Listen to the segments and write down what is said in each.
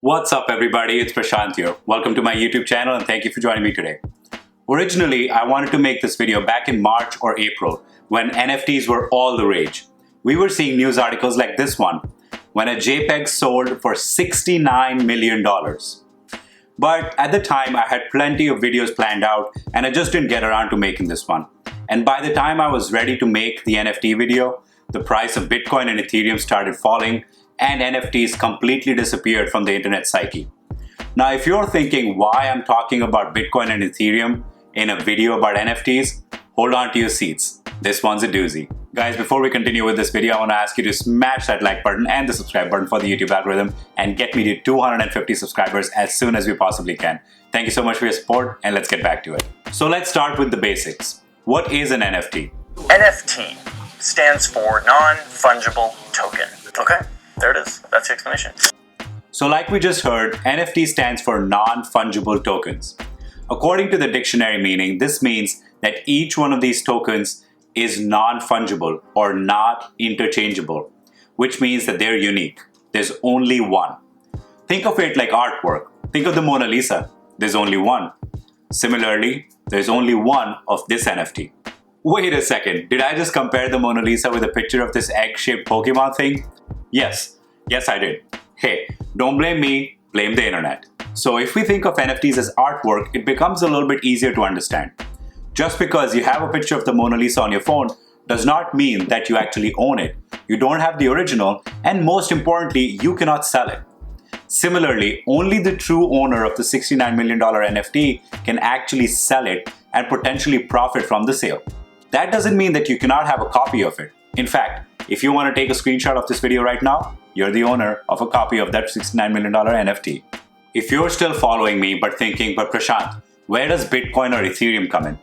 What's up everybody, it's Prashant here. Welcome to my YouTube channel and thank you for joining me today. Originally, I wanted to make this video back in March or April when NFTs were all the rage. We were seeing news articles like this one, when a JPEG sold for $69 million. But at the time, I had plenty of videos planned out and I just didn't get around to making this one. And by the time I was ready to make the NFT video, the price of Bitcoin and Ethereum started falling and NFTs completely disappeared from the internet psyche. Now, if you're thinking why I'm talking about Bitcoin and Ethereum in a video about NFTs, hold on to your seats. This one's a doozy. Guys, before we continue with this video, I want to ask you to smash that like button and the subscribe button for the YouTube algorithm and get me to 250 subscribers as soon as we possibly can. Thank you so much for your support and let's get back to it. So let's start with the basics. What is an NFT? NFT stands for Non-Fungible Token. Okay, there it is. That's the explanation. So like we just heard, NFT stands for Non-Fungible Tokens. According to the dictionary meaning, this means that each one of these tokens is non-fungible or not interchangeable, which means that they're unique. There's only one. Think of it like artwork. Think of the Mona Lisa. There's only one. Similarly, there's only one of this NFT. Wait a second, did I just compare the Mona Lisa with a picture of this egg-shaped Pokemon thing? Yes I did. Hey, don't blame me, blame the internet. So if we think of NFTs as artwork, it becomes a little bit easier to understand. Just because you have a picture of the Mona Lisa on your phone does not mean that you actually own it. You don't have the original, and most importantly, you cannot sell it. Similarly, only the true owner of the $69 million NFT can actually sell it and potentially profit from the sale. That doesn't mean that you cannot have a copy of it. In fact, if you want to take a screenshot of this video right now, you're the owner of a copy of that $69 million NFT. If you're still following me but thinking, but Prashant, where does Bitcoin or Ethereum come in?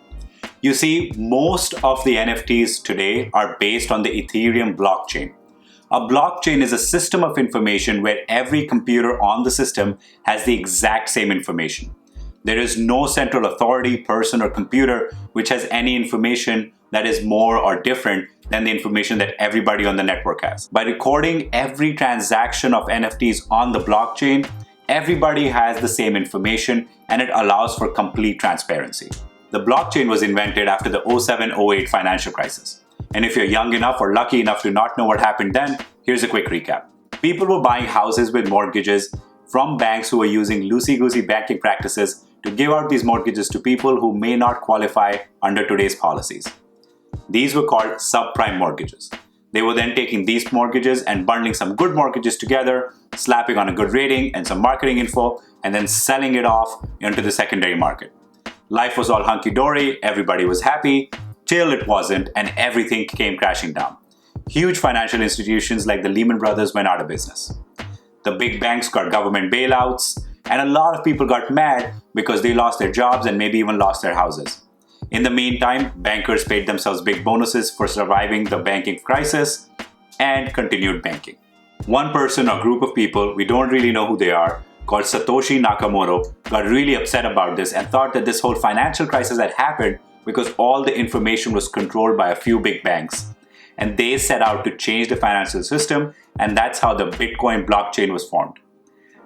You see, most of the NFTs today are based on the Ethereum blockchain. A blockchain is a system of information where every computer on the system has the exact same information. There is no central authority, person, or computer which has any information that is more or different than the information that everybody on the network has. By recording every transaction of NFTs on the blockchain, everybody has the same information and it allows for complete transparency. The blockchain was invented after the 07-08 financial crisis. And if you're young enough or lucky enough to not know what happened then, here's a quick recap. People were buying houses with mortgages from banks who were using loosey-goosey banking practices to give out these mortgages to people who may not qualify under today's policies. These were called subprime mortgages. They were then taking these mortgages and bundling some good mortgages together, slapping on a good rating and some marketing info, and then selling it off into the secondary market. Life was all hunky-dory, everybody was happy, till it wasn't, and everything came crashing down. Huge financial institutions like the Lehman Brothers went out of business. The big banks got government bailouts, and a lot of people got mad because they lost their jobs and maybe even lost their houses. In the meantime, bankers paid themselves big bonuses for surviving the banking crisis and continued banking. One person or group of people, we don't really know who they are, called Satoshi Nakamoto, got really upset about this and thought that this whole financial crisis had happened because all the information was controlled by a few big banks. And they set out to change the financial system, and that's how the Bitcoin blockchain was formed.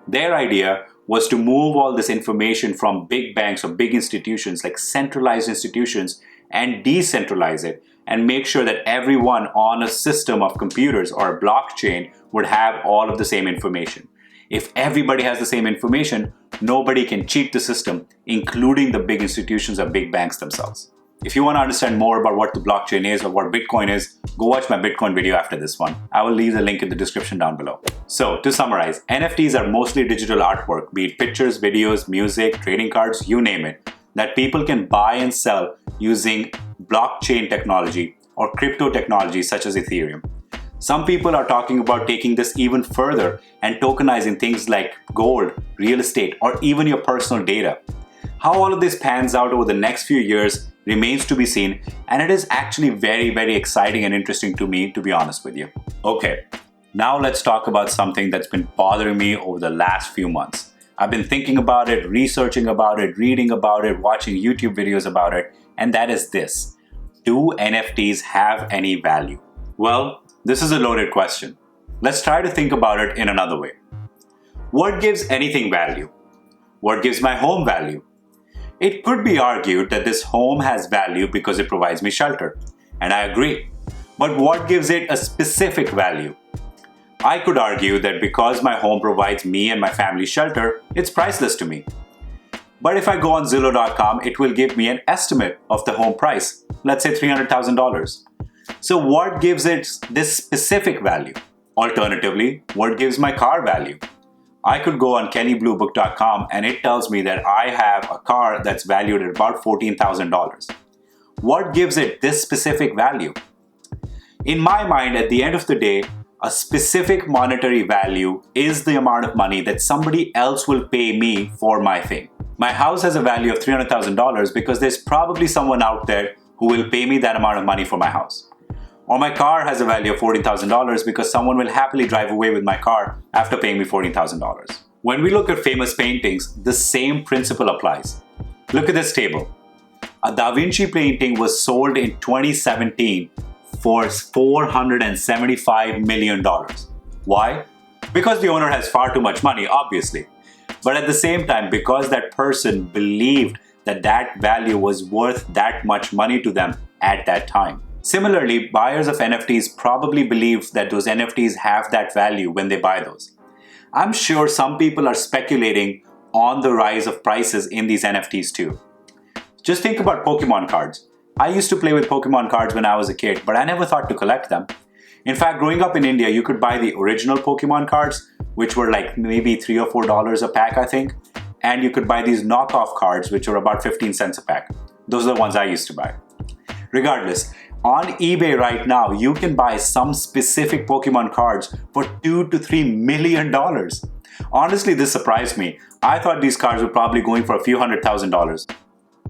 Their idea was to move all this information from big banks or big institutions like centralized institutions and decentralize it and make sure that everyone on a system of computers or a blockchain would have all of the same information. If everybody has the same information, nobody can cheat the system, including the big institutions or big banks themselves. If you want to understand more about what the blockchain is or what Bitcoin is, go watch my Bitcoin video after this one. I will leave the link in the description down below. So to summarize, NFTs are mostly digital artwork, be it pictures, videos, music, trading cards, you name it, that people can buy and sell using blockchain technology or crypto technology such as Ethereum. Some people are talking about taking this even further and tokenizing things like gold, real estate, or even your personal data. How all of this pans out over the next few years remains to be seen, and it is actually very exciting and interesting to me, to be honest with you. Okay, now let's talk about something that's been bothering me over the last few months. I've been thinking about it, researching about it, reading about it, watching YouTube videos about it, and that is this. Do NFTs have any value? Well, this is a loaded question. Let's try to think about it in another way. What gives anything value? What gives my home value? It could be argued that this home has value because it provides me shelter, and I agree. But what gives it a specific value? I could argue that because my home provides me and my family shelter, it's priceless to me. But if I go on Zillow.com, it will give me an estimate of the home price, let's say $300,000. So what gives it this specific value? Alternatively, what gives my car value? I could go on kellybluebook.com and it tells me that I have a car that's valued at about $14,000. What gives it this specific value? In my mind, at the end of the day, a specific monetary value is the amount of money that somebody else will pay me for my thing. My house has a value of $300,000 because there's probably someone out there who will pay me that amount of money for my house. Or my car has a value of $14,000 because someone will happily drive away with my car after paying me $14,000. When we look at famous paintings, the same principle applies. Look at this table. A Da Vinci painting was sold in 2017 for $475 million. Why? Because the owner has far too much money, obviously. But at the same time, because that person believed that that value was worth that much money to them at that time. Similarly, buyers of NFTs probably believe that those NFTs have that value when they buy those. I'm sure some people are speculating on the rise of prices in these NFTs too. Just think about Pokemon cards. I used to play with Pokemon cards when I was a kid, but I never thought to collect them. In fact, growing up in India, you could buy the original Pokemon cards, which were like maybe $3 or $4 a pack, I think. And you could buy these knockoff cards, which were about 15 cents a pack. Those are the ones I used to buy. Regardless, on eBay right now, you can buy some specific Pokemon cards for $2 to $3 million. Honestly, this surprised me. I thought these cards were probably going for a few $100,000.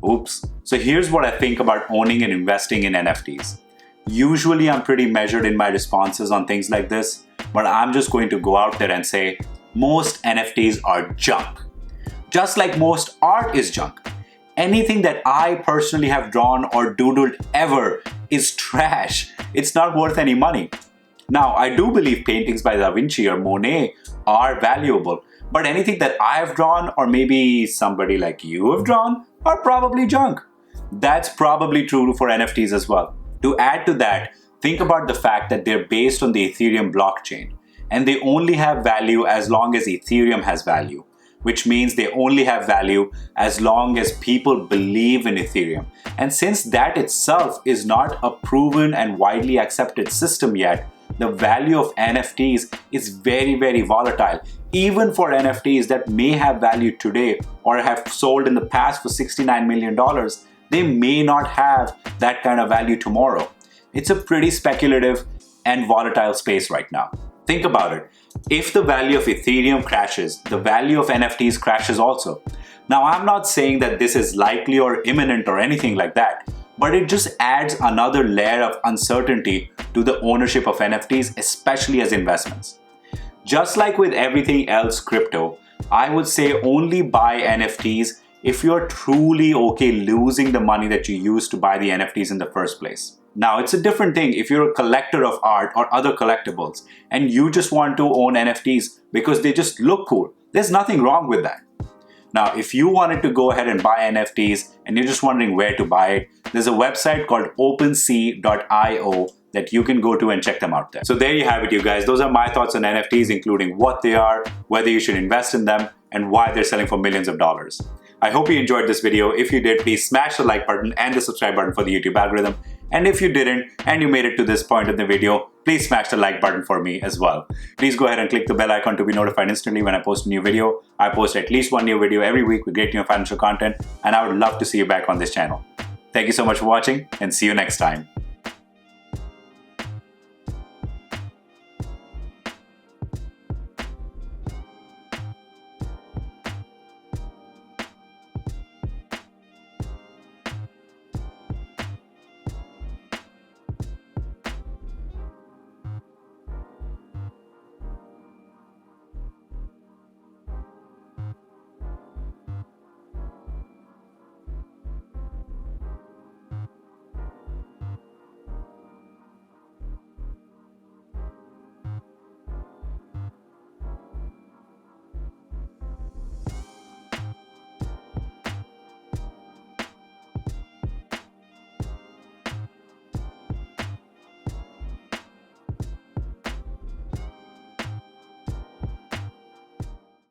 Oops. So here's what I think about owning and investing in NFTs. Usually I'm pretty measured in my responses on things like this, but I'm just going to go out there and say most NFTs are junk. Just like most art is junk. Anything that I personally have drawn or doodled ever is trash. It's not worth any money. Now, I do believe paintings by Da Vinci or Monet are valuable, but anything that I have drawn or maybe somebody like you have drawn are probably junk. That's probably true for NFTs as well. To add to that, think about the fact that they're based on the Ethereum blockchain and they only have value as long as Ethereum has value, which means they only have value as long as people believe in Ethereum. And since that itself is not a proven and widely accepted system yet, the value of NFTs is very, very volatile. Even for NFTs that may have value today or have sold in the past for $69 million, they may not have that kind of value tomorrow. It's a pretty speculative and volatile space right now. Think about it. If the value of Ethereum crashes, the value of NFTs crashes also. Now, I'm not saying that this is likely or imminent or anything like that, but it just adds another layer of uncertainty to the ownership of NFTs, especially as investments. Just like with everything else crypto, I would say only buy NFTs if you're truly okay losing the money that you used to buy the NFTs in the first place. Now, it's a different thing if you're a collector of art or other collectibles and you just want to own NFTs because they just look cool. There's nothing wrong with that. Now, if you wanted to go ahead and buy NFTs and you're just wondering where to buy it, there's a website called OpenSea.io that you can go to and check them out there. So there you have it, you guys. Those are my thoughts on NFTs, including what they are, whether you should invest in them, and why they're selling for millions of dollars. I hope you enjoyed this video. If you did, please smash the like button and the subscribe button for the YouTube algorithm. And if you didn't and you made it to this point in the video, please smash the like button for me as well. Please go ahead and click the bell icon to be notified instantly when I post a new video. I post at least one new video every week with great new financial content, and I would love to see you back on this channel. Thank you so much for watching and see you next time.